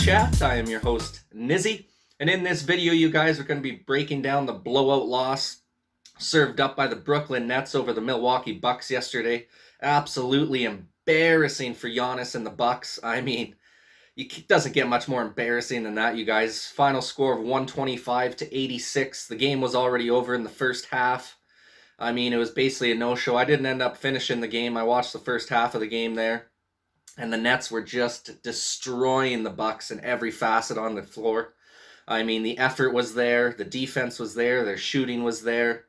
Chat. I am your host, Nizzy, and in this video, you guys are going to be breaking down the blowout loss served up by the Brooklyn Nets over the Milwaukee Bucks yesterday. Absolutely embarrassing for Giannis and the Bucks. I mean, it doesn't get much more embarrassing than that, you guys. Final score of 125-86. The game was already over in the first half. I mean, it was basically a no-show. I didn't end up finishing the game. I watched the first half of the game there, and the Nets were just destroying the Bucks in every facet on the floor. I mean, the effort was there, the defense was there, their shooting was there.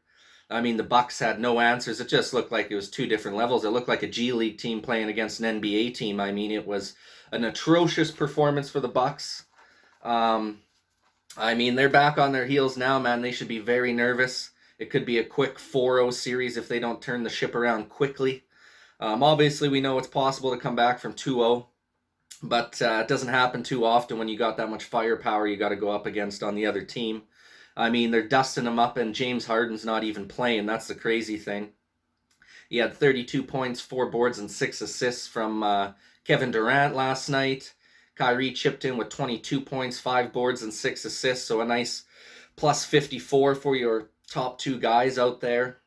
I mean, the Bucks had no answers. It just looked like it was two different levels. It looked like a G League team playing against an NBA team. I mean, it was an atrocious performance for the Bucks. I mean, they're back on their heels now, man. They should be very nervous. It could be a quick 4-0 series if they don't turn the ship around quickly. Obviously, we know it's possible to come back from 2-0, but it doesn't happen too often when you got that much firepower you got to go up against on the other team. I mean, they're dusting him up, and James Harden's not even playing. That's the crazy thing. He had 32 points, 4 boards, and 6 assists from Kevin Durant last night. Kyrie chipped in with 22 points, 5 boards, and 6 assists, so a nice plus 54 for your top 2 guys out there.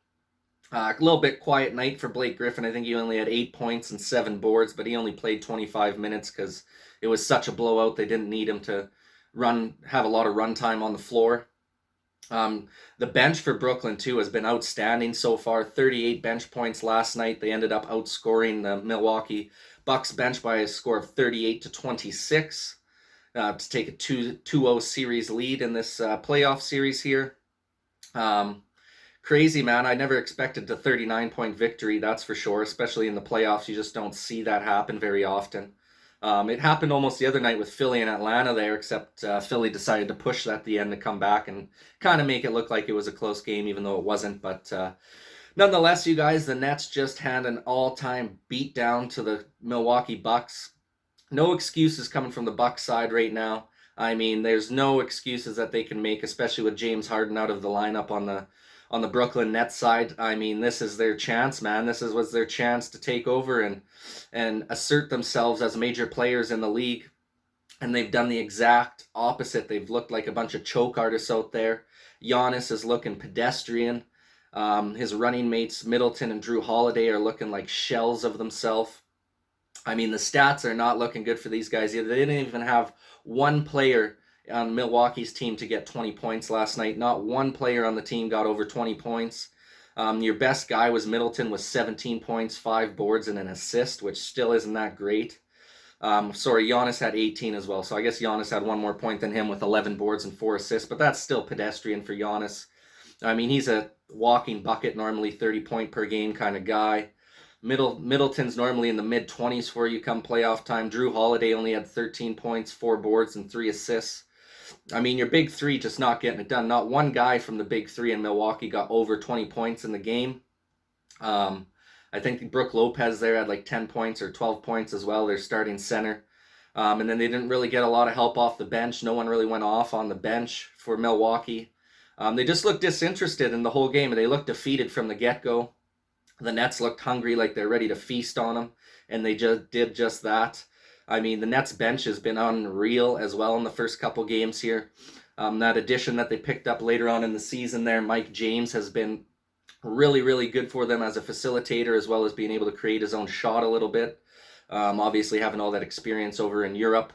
A little bit quiet night for Blake Griffin. I think he only had 8 points and 7 boards, but he only played 25 minutes because it was such a blowout. They didn't need him to have a lot of run time on the floor. The bench for Brooklyn, too, has been outstanding so far. 38 bench points last night. They ended up outscoring the Milwaukee Bucks bench by a score of 38-26 to take a 2-0 series lead in this playoff series here. Crazy, man. I never expected the 39-point victory, that's for sure, especially in the playoffs. You just don't see that happen very often. It happened almost the other night with Philly and Atlanta there, except Philly decided to push that at the end to come back and kind of make it look like it was a close game, even though it wasn't. But nonetheless, you guys, the Nets just had an all-time beatdown to the Milwaukee Bucks. No excuses coming from the Bucks side right now. I mean, there's no excuses that they can make, especially with James Harden out of the lineup on the Brooklyn Nets side. I mean, this is their chance, man. This was their chance to take over and assert themselves as major players in the league. And they've done the exact opposite. They've looked like a bunch of choke artists out there. Giannis is looking pedestrian. His running mates, Middleton and Drew Holiday, are looking like shells of themselves. I mean, the stats are not looking good for these guys either. They didn't even have one player on Milwaukee's team to get 20 points last night. Not one player on the team got over 20 points. Your best guy was Middleton with 17 points, 5 boards, and an assist, which still isn't that great. Giannis had 18 as well, so I guess Giannis had one more point than him with 11 boards and 4 assists, but that's still pedestrian for Giannis. I mean, he's a walking bucket, normally 30-point per game kind of guy. Middleton's normally in the mid-20s for you come playoff time. Drew Holiday only had 13 points, 4 boards, and 3 assists. I mean, your big three just not getting it done. Not one guy from the big three in Milwaukee got over 20 points in the game. I think Brook Lopez there had like 10 points or 12 points as well, their starting center. And then they didn't really get a lot of help off the bench. No one really went off on the bench for Milwaukee. They just looked disinterested in the whole game, and they looked defeated from the get-go. The Nets looked hungry, like they're ready to feast on them, and they just did just that. I mean, the Nets bench has been unreal as well in the first couple games here. That addition that they picked up later on in the season there, Mike James, has been really, really good for them as a facilitator, as well as being able to create his own shot a little bit. Obviously having all that experience over in Europe.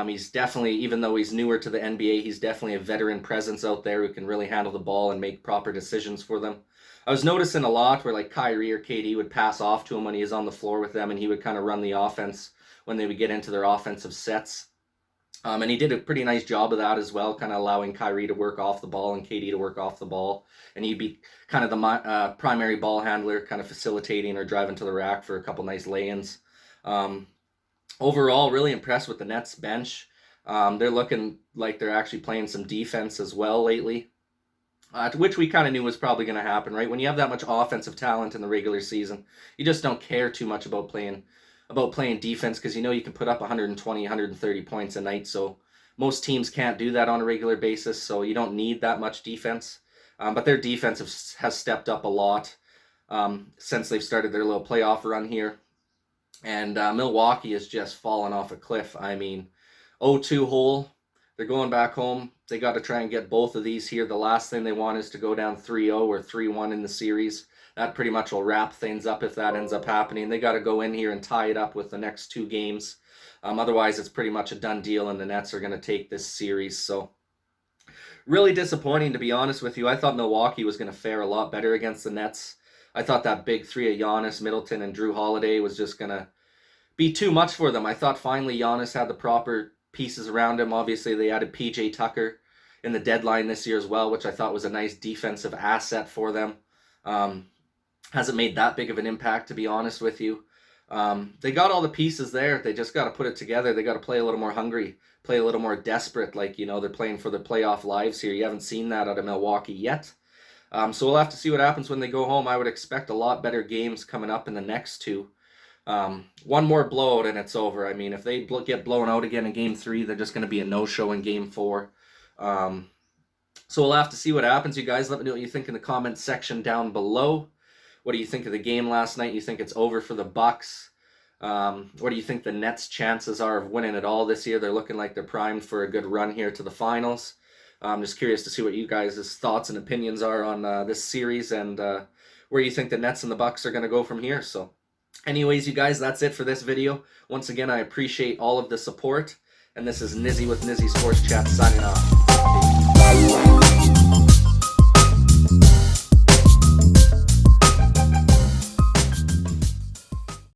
He's definitely, even though he's newer to the NBA, he's definitely a veteran presence out there who can really handle the ball and make proper decisions for them. I was noticing a lot where like Kyrie or KD would pass off to him when he was on the floor with them, and he would kind of run the offense when they would get into their offensive sets. And he did a pretty nice job of that as well, kind of allowing Kyrie to work off the ball and KD to work off the ball. And he'd be kind of the primary ball handler, kind of facilitating or driving to the rack for a couple nice lay-ins. Overall, really impressed with the Nets bench. They're looking like they're actually playing some defense as well lately, which we kind of knew was probably going to happen, right? When you have that much offensive talent in the regular season, you just don't care too much about playing defense, because you know you can put up 120, 130 points a night. So most teams can't do that on a regular basis, so you don't need that much defense. But their defense has stepped up a lot since they've started their little playoff run here. And Milwaukee has just fallen off a cliff. I mean, 0-2 hole. They're going back home. They got to try and get both of these here. The last thing they want is to go down 3-0 or 3-1 in the series. That pretty much will wrap things up if that ends up happening. They got to go in here and tie it up with the next 2 games. Otherwise, it's pretty much a done deal, and the Nets are going to take this series. So, really disappointing, to be honest with you. I thought Milwaukee was going to fare a lot better against the Nets. I thought that big 3 of Giannis, Middleton, and Drew Holiday was just going to be too much for them. I thought finally Giannis had the proper pieces around him. Obviously, they added PJ Tucker in the deadline this year as well, which I thought was a nice defensive asset for them. Hasn't made that big of an impact, to be honest with you. They got all the pieces there. They just got to put it together. They got to play a little more hungry, play a little more desperate, like, they're playing for their playoff lives here. You haven't seen that out of Milwaukee yet. So we'll have to see what happens when they go home. I would expect a lot better games coming up in the next 2. One more blowout and it's over. I mean, if they get blown out again in Game 3, they're just going to be a no-show in Game 4. So we'll have to see what happens. You guys, let me know what you think in the comments section down below. What do you think of the game last night? You think it's over for the Bucks? What do you think the Nets' chances are of winning it all this year? They're looking like they're primed for a good run here to the finals. I'm just curious to see what you guys' thoughts and opinions are on this series, and where you think the Nets and the Bucks are going to go from here. So anyways, you guys, that's it for this video. Once again, I appreciate all of the support, and this is Nizzy with Nizzy Sports Chat signing off. Peace.